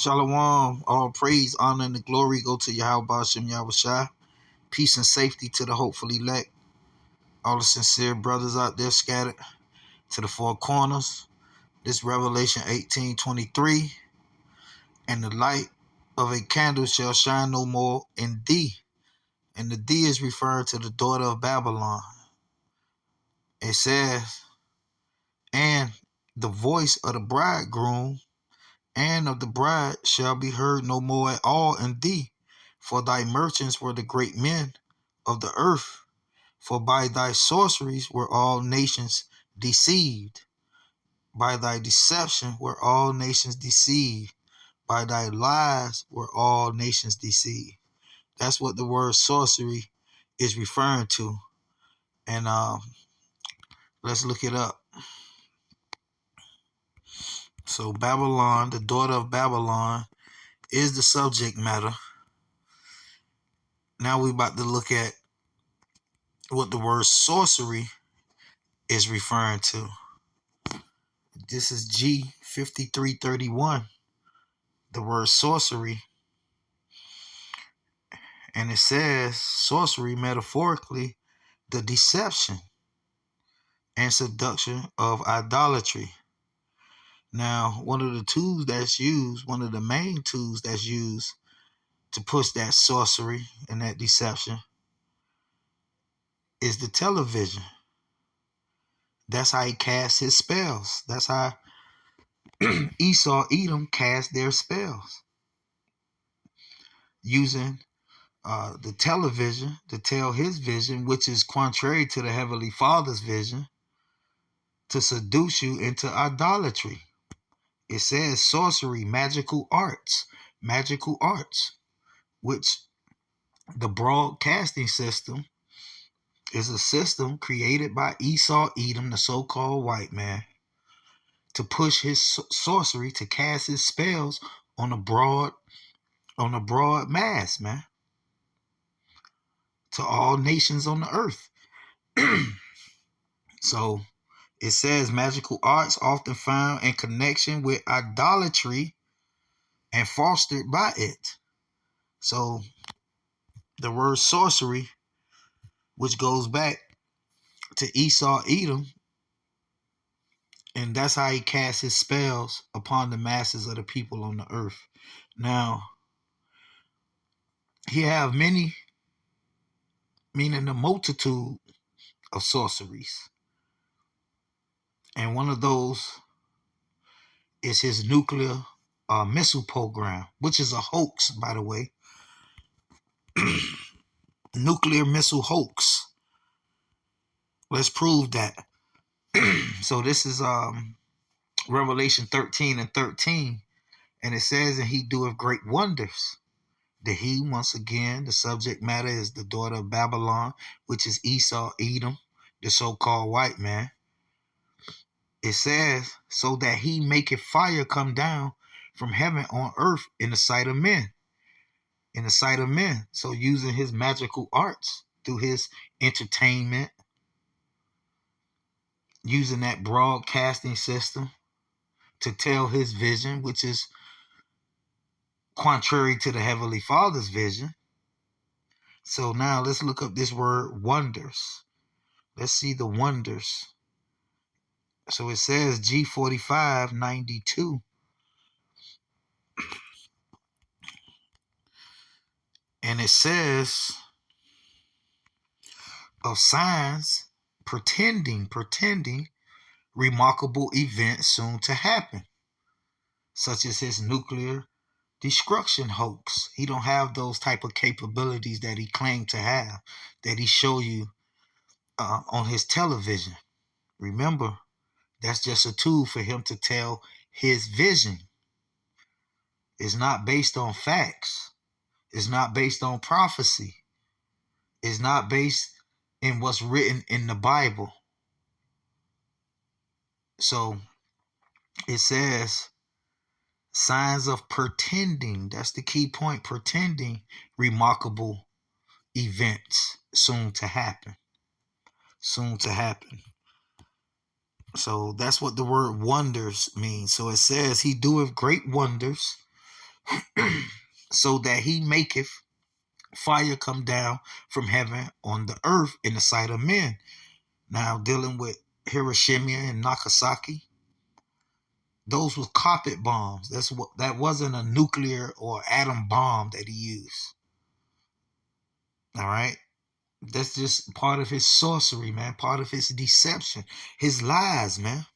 Shalom, all praise, honor, and the glory go to Yahweh Bashem Yahushai. Peace and safety to the hopefully elect. All the sincere brothers out there scattered to the four corners. This Revelation 18:23. And the light of a candle shall shine no more in thee. And the thee is referring to the daughter of Babylon. It says, and the voice of the bridegroom and of the bride shall be heard no more at all in thee. For thy merchants were the great men of the earth. For by thy sorceries were all nations deceived. By thy deception were all nations deceived. By thy lies were all nations deceived. That's what the word sorcery is referring to. And let's look it up. So Babylon, the daughter of Babylon, is the subject matter. Now we're about to look at what the word sorcery is referring to. This is G 5331, the word sorcery. And it says sorcery, metaphorically, the deception and seduction of idolatry. Now, one of the tools that's used, one of the main tools that's used to push that sorcery and that deception is the television. That's how he casts his spells. That's how Esau, Edom cast their spells. Using the television to tell his vision, which is contrary to the Heavenly Father's vision, to seduce you into idolatry. It says sorcery, magical arts, which the broadcasting system is a system created by Esau, Edom, the so-called white man, to push his sorcery, to cast his spells on a broad mass, man, to all nations on the earth. So it says magical arts often found in connection with idolatry and fostered by it. So the word sorcery, which goes back to Esau, Edom, and that's how he casts his spells upon the masses of the people on the earth. Now, he have many, meaning the multitude of sorceries. And one of those is his nuclear missile program, which is a hoax, by the way. Nuclear missile hoax. Let's prove that. So this is Revelation 13:13. And it says, and he doeth great wonders. The he, once again, the subject matter is the daughter of Babylon, which is Esau, Edom, the so-called white man. It says, so that he maketh fire come down from heaven on earth in the sight of men. In the sight of men. So using his magical arts through his entertainment, using that broadcasting system to tell his vision, which is contrary to the Heavenly Father's vision. So now let's look up this word wonders. Let's see the wonders. So it says G4592. And it says of signs pretending remarkable events soon to happen, such as his nuclear destruction hoax. He don't have those type of capabilities that he claimed to have, that he show you on his television. Remember, that's just a tool for him to tell his vision. It's not based on facts. It's not based on prophecy. It's not based in what's written in the Bible. So it says signs of pretending. That's the key point. Pretending remarkable events soon to happen. Soon to happen. So that's what the word wonders means. So it says he doeth great wonders. so that he maketh fire come down from heaven on the earth in the sight of men. Now, dealing with Hiroshima and Nagasaki, those were carpet bombs. That wasn't a nuclear or atom bomb that he used. All right. That's just part of his sorcery, man. Part of his deception, his lies, man.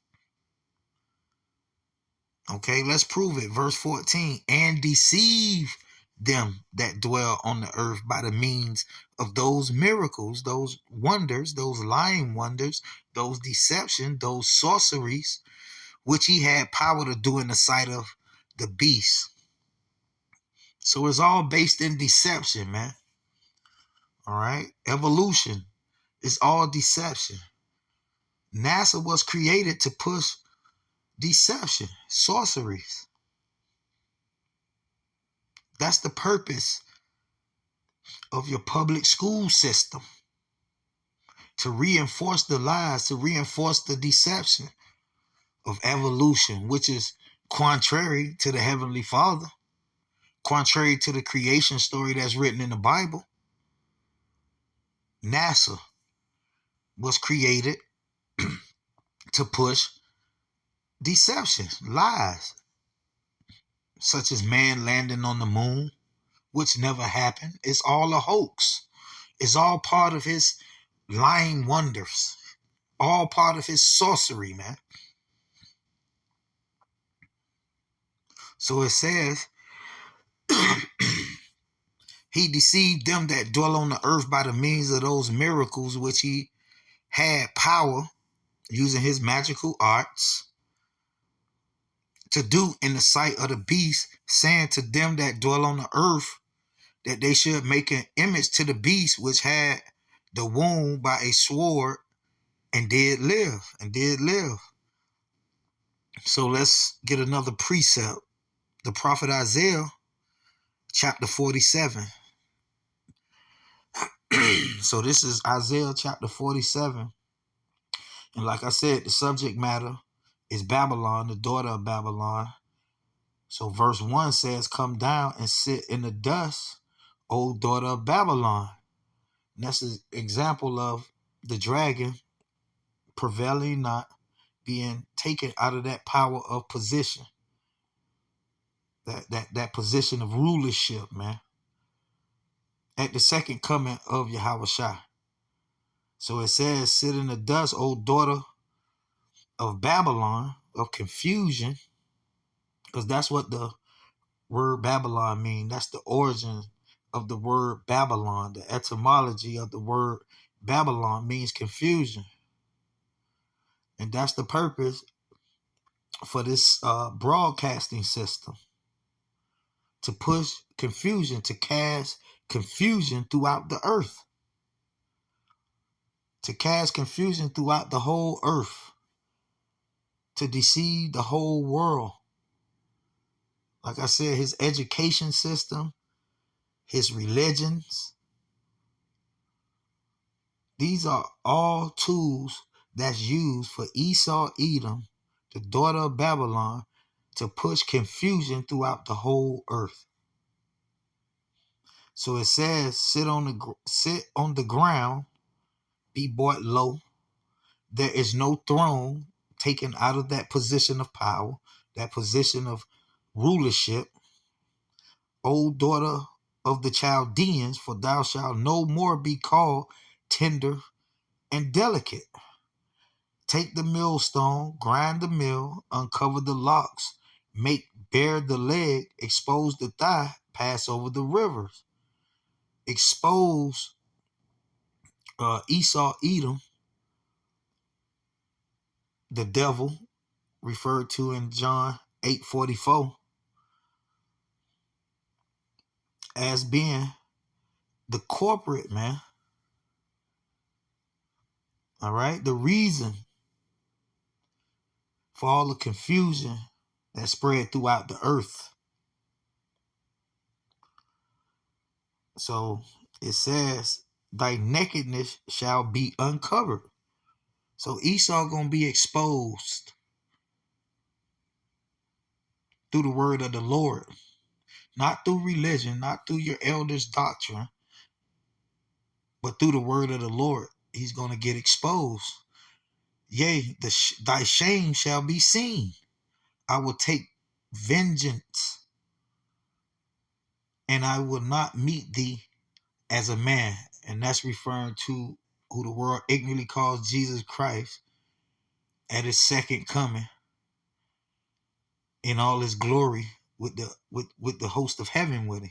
Okay, let's prove it. Verse 14, and deceive them that dwell on the earth by the means of those miracles, those wonders, those lying wonders, those deception, those sorceries, which he had power to do in the sight of the beast. So it's all based in deception, man. All right. Evolution is all deception. NASA was created to push deception, sorceries. That's the purpose of your public school system, to reinforce the lies, to reinforce the deception of evolution, which is contrary to the Heavenly Father, contrary to the creation story that's written in the Bible. NASA was created to push deception, lies, such as man landing on the moon, which never happened. It's all a hoax. It's all part of his lying wonders, all part of his sorcery, man. So it says, he deceived them that dwell on the earth by the means of those miracles which he had power, using his magical arts, to do in the sight of the beast, saying to them that dwell on the earth that they should make an image to the beast which had the wound by a sword and did live. So let's get another precept. The prophet Isaiah, chapter 47. So this is Isaiah chapter 47. And like I said, the subject matter is Babylon, the daughter of Babylon. So verse 1 says, come down and sit in the dust, O daughter of Babylon. And that's an example of the dragon prevailing not, being taken out of that power of position, that position of rulership, man, at the second coming of Yahweh Shai. So it says, sit in the dust, O daughter of Babylon, of confusion, because that's what the word Babylon means. That's the origin of the word Babylon. The etymology of the word Babylon means confusion. And that's the purpose for this broadcasting system, to push confusion, to cast confusion throughout the earth, to cast confusion throughout the whole earth, to deceive the whole world. Like I said, his education system, his religions, these are all tools that's used for Esau, Edom, the daughter of Babylon, to push confusion throughout the whole earth. So it says, sit on the ground, be brought low. There is no throne taken out of that position of power, that position of rulership. O daughter of the Chaldeans, for thou shalt no more be called tender and delicate. Take the millstone, grind the mill, uncover the locks, make bare the leg, expose the thigh, pass over the rivers. Expose Esau, Edom, the devil, referred to in John 8:44, as being the corporate, man. All right. The reason for all the confusion that spread throughout the earth. So it says, thy nakedness shall be uncovered. So Esau gonna be exposed through the word of the Lord, not through religion, not through your elders' doctrine, but through the word of the Lord. He's going to get exposed. Yea, thy shame shall be seen. I will take vengeance, and I will not meet thee as a man. And that's referring to who the world ignorantly calls Jesus Christ at his second coming in all his glory with the host of heaven with him.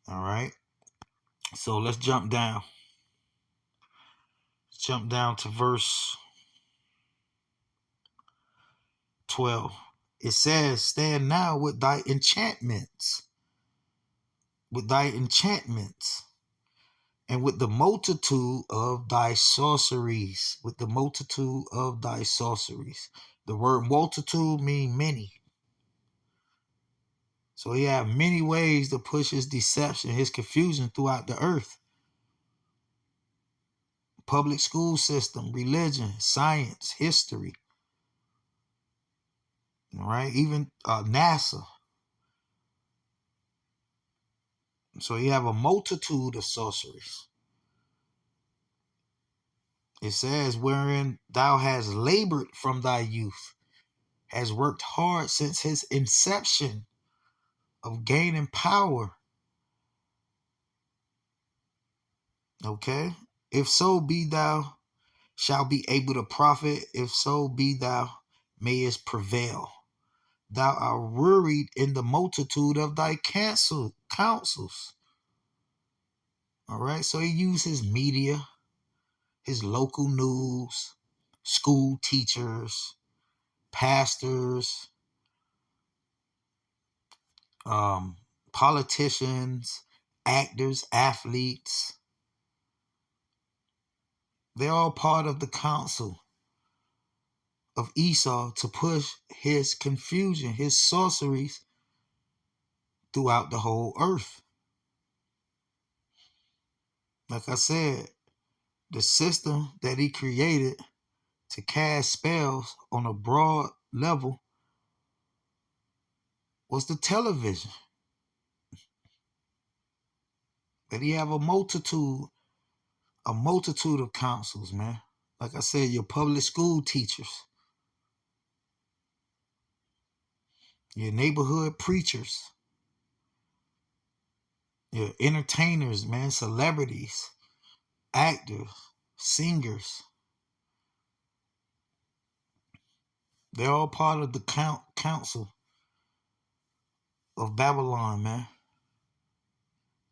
All right. So let's jump down. Jump down to verse 12. It says, stand now with thy enchantments, and with the multitude of thy sorceries, The word multitude means many. So he had many ways to push his deception, his confusion throughout the earth. Public school system, religion, science, history, all right, even NASA. So you have a multitude of sorceries. It says, wherein thou hast labored from thy youth, has worked hard since his inception of gaining power. Okay? If so be thou shalt be able to profit, if so be thou mayest prevail. Thou art worried in the multitude of thy counsels. All right? So he used his media, his local news, school teachers, pastors, um, politicians, actors, athletes. They're all part of the council of Esau to push his confusion, his sorceries throughout the whole earth. Like I said, the system that he created to cast spells on a broad level was the television. But he have a multitude of councils, man. Like I said, your public school teachers, your neighborhood preachers, your entertainers, man, celebrities, actors, singers. They're all part of the council of Babylon, man,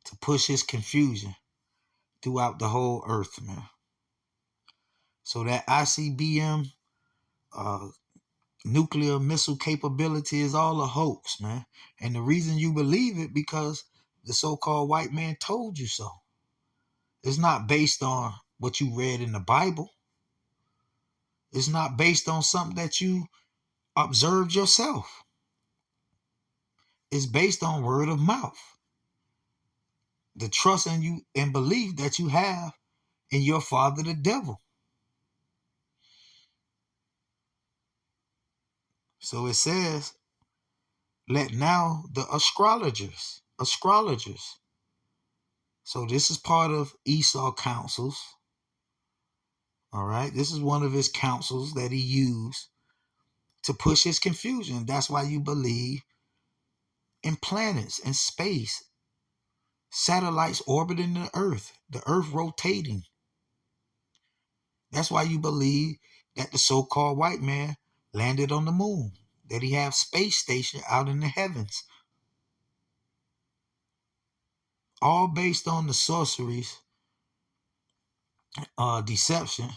to push his confusion throughout the whole earth, man. So that ICBM nuclear missile capability is all a hoax, man. And the reason you believe it, because the so-called white man told you so. It's not based on what you read in the Bible. It's not based on something that you observed yourself. It's based on word of mouth. The trust in you and belief that you have in your father, the devil. So it says, let now the astrologers. So this is part of Esau councils. All right. This is one of his counsels that he used to push his confusion. That's why you believe in planets and space, satellites orbiting the earth rotating. That's why you believe that the so-called white man landed on the moon, that he have space station out in the heavens. All based on the sorceries, deception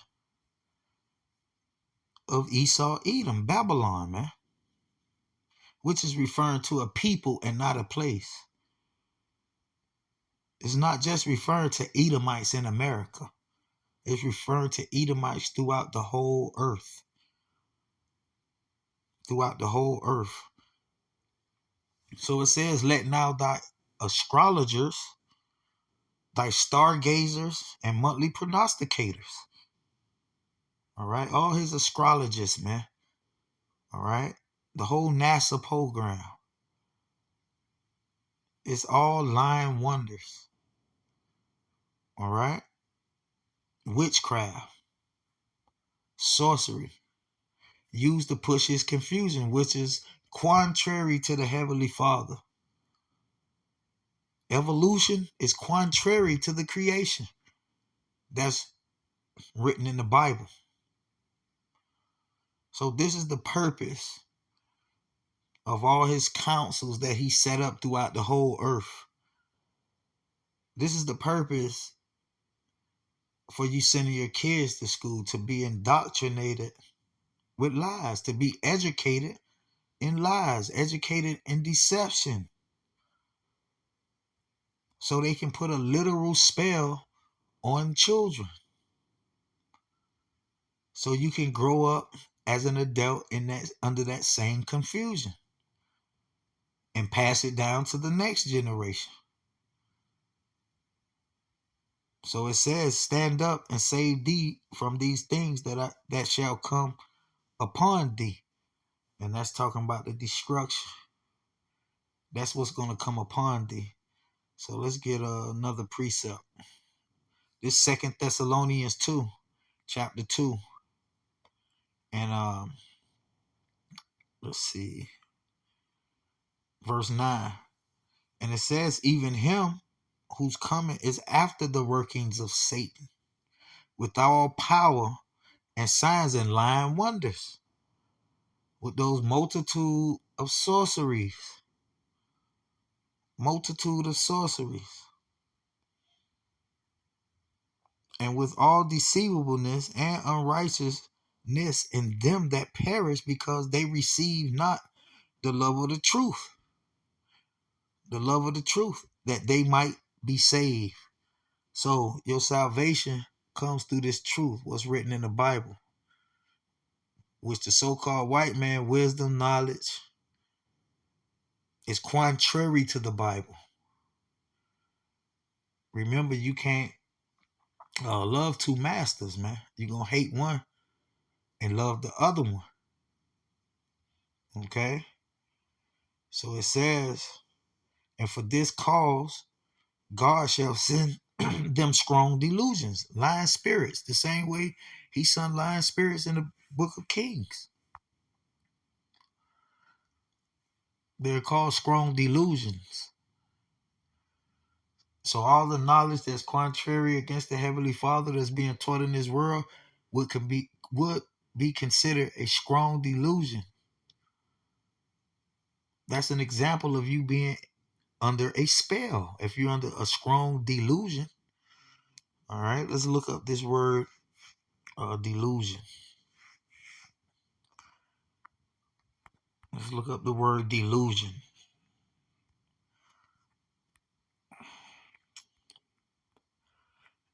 of Esau, Edom, Babylon, man, which is referring to a people and not a place. It's not just referring to Edomites in America. It's referring to Edomites throughout the whole earth. Throughout the whole earth. So it says, let now thy astrologers, thy stargazers, and monthly prognosticators. All right. All his astrologists, man. All right. The whole NASA program. It's all lying wonders. All right? Witchcraft, sorcery, used to push his confusion, which is contrary to the Heavenly Father. Evolution is contrary to the creation that's written in the Bible. So this is the purpose of all his councils that he set up throughout the whole earth. This is the purpose for you sending your kids to school, to be indoctrinated with lies, to be educated in lies, educated in deception, so they can put a literal spell on children. So you can grow up as an adult in that, under that same confusion, and pass it down to the next generation. So it says, stand up and save thee from these things that shall come upon thee. And that's talking about the destruction. That's what's going to come upon thee. So let's get another precept. This 2 Thessalonians 2, chapter 2. And let's see, verse 9. And it says, even him whose coming is after the workings of Satan, with all power and signs and lying wonders, with those multitude of sorceries. Multitude of sorceries. And with all deceivableness and unrighteousness in them that perish, because they receive not the love of the truth. The love of the truth, that they might be saved. So your salvation comes through this truth, what's written in the Bible, which the so-called white man, wisdom, knowledge, is contrary to the Bible. Remember, you can't love two masters, man. You're going to hate one and love the other one. Okay? So it says, and for this cause, God shall send them strong delusions, lying spirits, the same way he sent lying spirits in the book of Kings. They're called strong delusions. So all the knowledge that's contrary against the Heavenly Father that's being taught in this world would be considered a strong delusion. That's an example of you being under a spell. If you're under a strong delusion. All right, let's look up this word delusion. Let's look up the word delusion.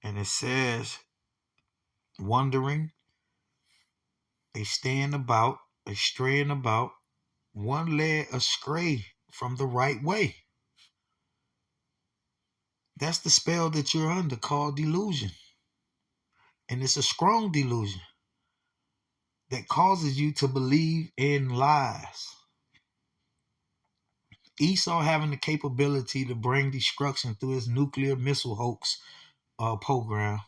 And it says, wandering, a straying about, one led astray from the right way. That's the spell that you're under, called delusion. And it's a strong delusion that causes you to believe in lies. Esau having the capability to bring destruction through his nuclear missile hoax program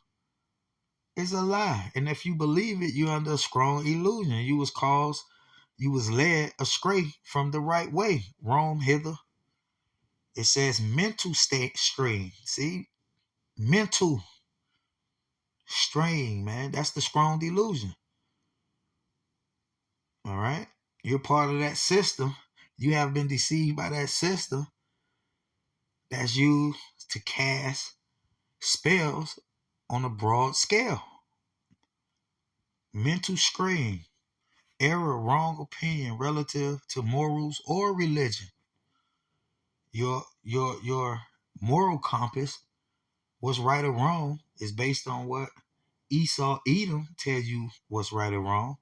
is a lie. And if you believe it, you're under a strong illusion. You was led astray from the right way. Roam hither. It says mental strain. See? Mental strain, man. That's the strong delusion. All right? You're part of that system. You have been deceived by that system that's used to cast spells on a broad scale. Mental strain, error, wrong opinion relative to morals or religion. Your moral compass, what's right or wrong, is based on what Esau, Edom tells you what's right or wrong.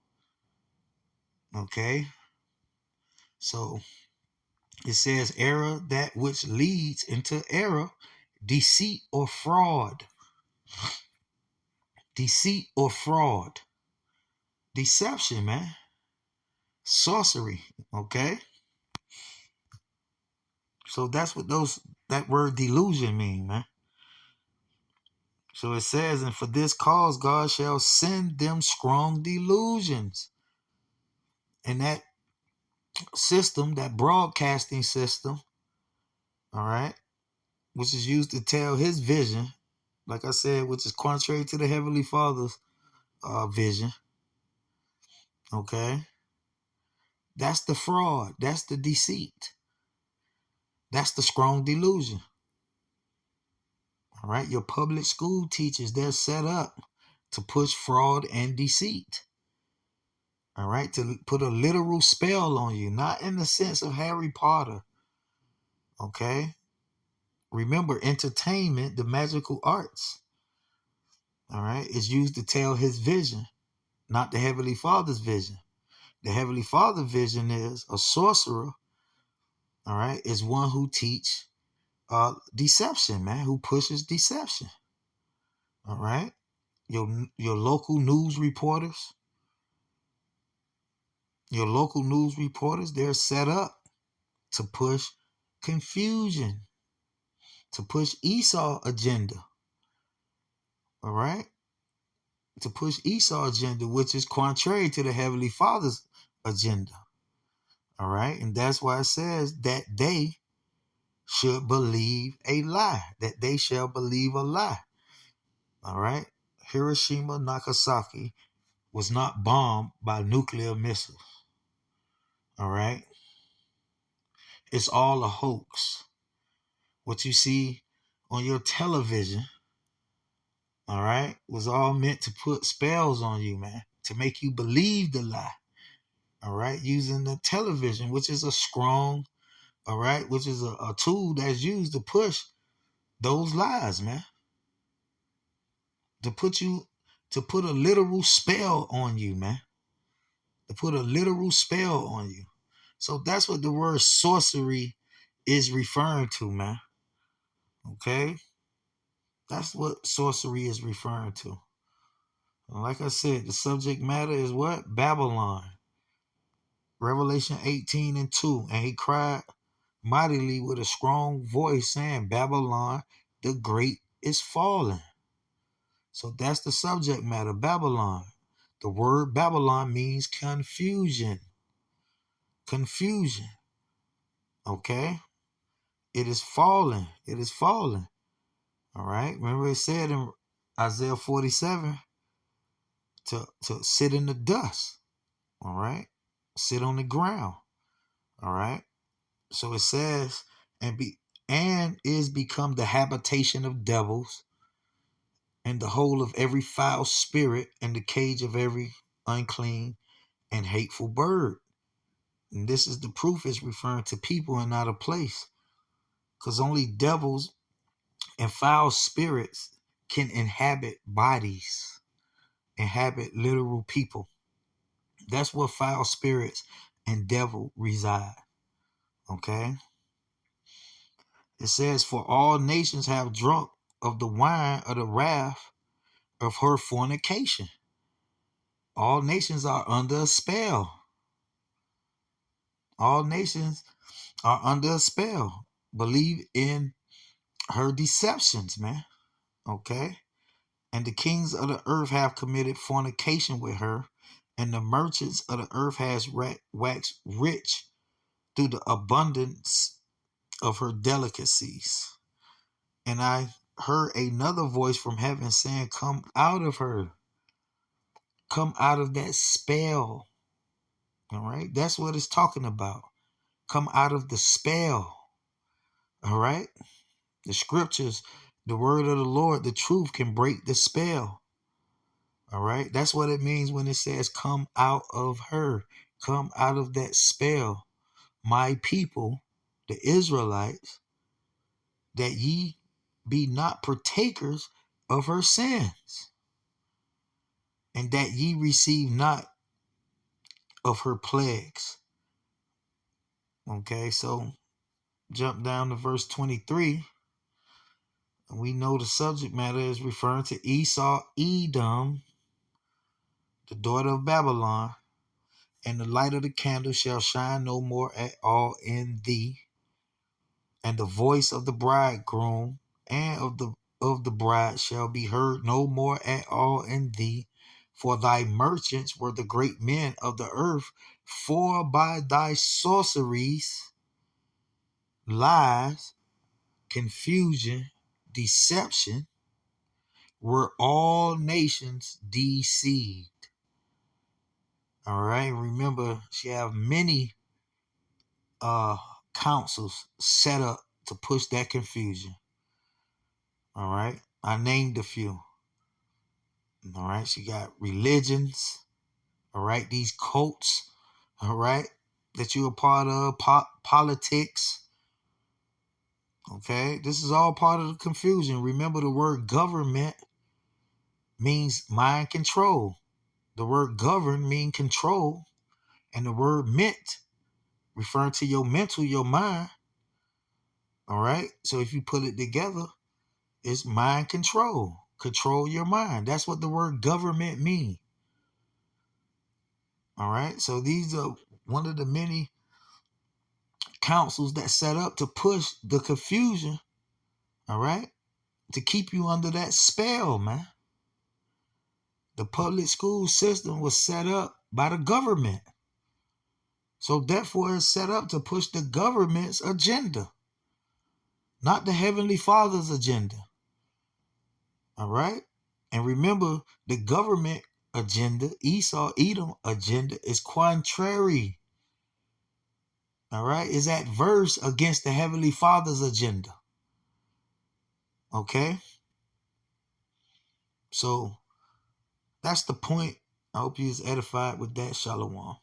Okay? So it says error, that which leads into error, deceit or fraud. Deceit or fraud. Deception, man. Sorcery, okay? So that's what that word delusion mean, man. So it says, and for this cause God shall send them strong delusions. And that system, that broadcasting system, all right, which is used to tell his vision, like I said, which is contrary to the Heavenly Father's vision, okay? That's the fraud. That's the deceit. That's the strong delusion. All right. Your public school teachers, they're set up to push fraud and deceit. All right. To put a literal spell on you, not in the sense of Harry Potter. Okay. Remember, entertainment, the magical arts, all right, is used to tell his vision, not the Heavenly Father's vision. The Heavenly Father vision is a sorcerer, all right, is one who teach deception, man, who pushes deception. All right. Your local news reporters, they're set up to push confusion, to push Esau agenda. All right. To push Esau agenda, which is contrary to the Heavenly Father's agenda. All right. And that's why it says that they should believe a lie, that they shall believe a lie. All right. Hiroshima, Nagasaki was not bombed by nuclear missiles. All right. It's all a hoax. What you see on your television, all right, was all meant to put spells on you, man, to make you believe the lie. All right. Using the television, which is a strong, all right, which is a tool that's used to push those lies, man. To put a literal spell on you, man. To put a literal spell on you. So that's what the word sorcery is referring to, man. Okay? That's what sorcery is referring to. And like I said, the subject matter is what? Babylon. Revelation 18:2. And he cried mightily with a strong voice, saying, Babylon the Great is fallen. So that's the subject matter, Babylon. The word Babylon means confusion. Confusion. Okay? It is fallen. It is fallen. All right? Remember it said in Isaiah 47 to sit in the dust. All right? Sit on the ground. All right? So it says, and is become the habitation of devils, and the hole of every foul spirit, and the cage of every unclean and hateful bird. And this is the proof it's referring to people and not a place. Because only devils and foul spirits can inhabit bodies, inhabit literal people. That's where foul spirits and devil reside. Okay? It says, for all nations have drunk of the wine of the wrath of her fornication. All nations are under a spell. All nations are under a spell. Believe in her deceptions, man. Okay? And the kings of the earth have committed fornication with her, and the merchants of the earth has waxed rich through the abundance of her delicacies. And I heard another voice from heaven saying, come out of her. Come out of that spell. All right? That's what it's talking about. Come out of the spell. All right? The scriptures, the word of the Lord, the truth can break the spell. All right? That's what it means when it says, come out of her. Come out of that spell. My people, the Israelites, that ye be not partakers of her sins, and that ye receive not of her plagues. Okay, so jump down to verse 23. And we know the subject matter is referring to Esau, Edom, the daughter of Babylon, and the light of the candle shall shine no more at all in thee, And the voice of the bridegroom and of the bride shall be heard no more at all in thee. For thy merchants were the great men of the earth, for by thy sorceries, lies, confusion, deception, were all nations deceived. All right. Remember, she have many uh councils set up to push that confusion. All right. I named a few. All right. She got religions. All right. These cults. All right. That you're a part of. Politics. Okay. This is all part of the confusion. Remember, the word government means mind control. The word govern means control. And the word ment, referring to your mental, your mind. All right. So if you put it together, it's mind control. Control your mind. That's what the word government means. All right. So these are one of the many councils that set up to push the confusion. All right. To keep you under that spell, man. The public school system was set up by the government. So therefore it's set up to push the government's agenda, not the Heavenly Father's agenda. All right. And remember, the government agenda, Esau, Edom agenda, is contrary. All right. Is adverse against the Heavenly Father's agenda. Okay. So that's the point. I hope you was edified with that. Shalom.